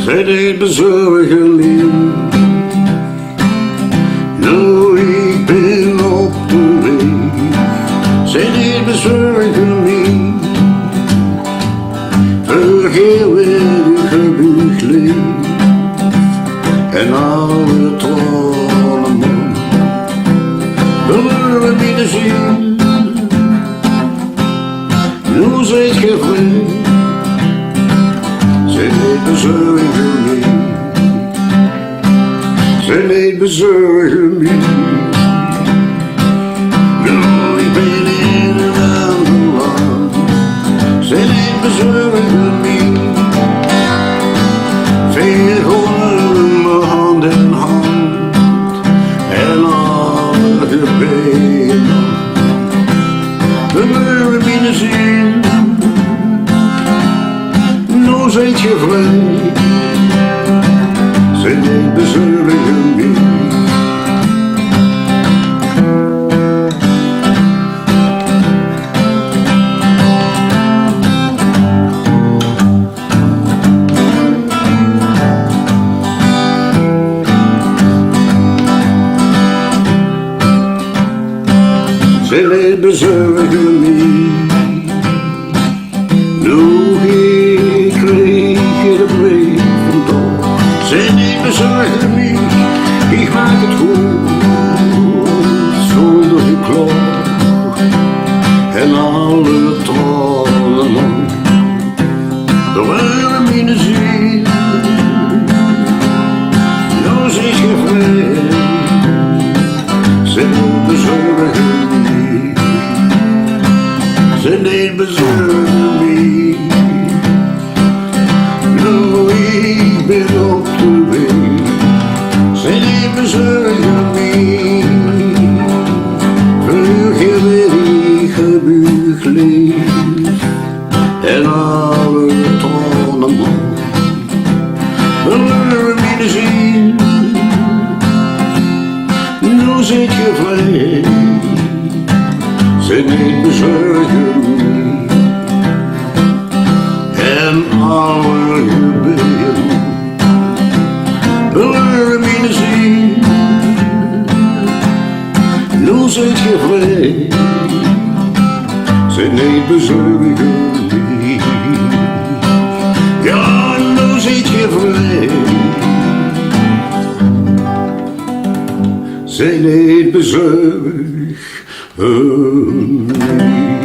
Zij deed bezorgen in. Nou, ik ben op de weg. Zij deed bezorgen in. Vergeet weer gebucht leeg. En alle tranen man. Willen we binnen zien. Nu zijt ge vrij. Zij deed bezorgen mee. Zij deed bezorgen mee. Nou, ik ben in een ander land. Zij deed bezorgen mee. Veel horen me hand in hand. En alle gebeden. We willen binnen zien. Nou zijt je vrij. Zij deed bezorgen mee. Zij deed bezorgen mee. Nu ik kreeg de brief vandaag. Zij deed bezorgen mee. Ik maak het goed zonder geklaag. En alle tranen lang. Door willen binnen zien. Nou zit je vrij. Zij deed bezorgen mee. Zij deed bezorgen mee. Nou, ik ben op de weg. Zij deed bezorgen mee. Vergeet weer die gebucht leeg. En alle tranen man. Willen we binnen zien. Nu zit je vrij. Zij deed bezorgen mee. En alle gebeden. Willen we binnen zien. Nu zit je vrij. Zij deed bezorgen mee. Ja, nu zit je vrij. Zij deed bezorgen mee.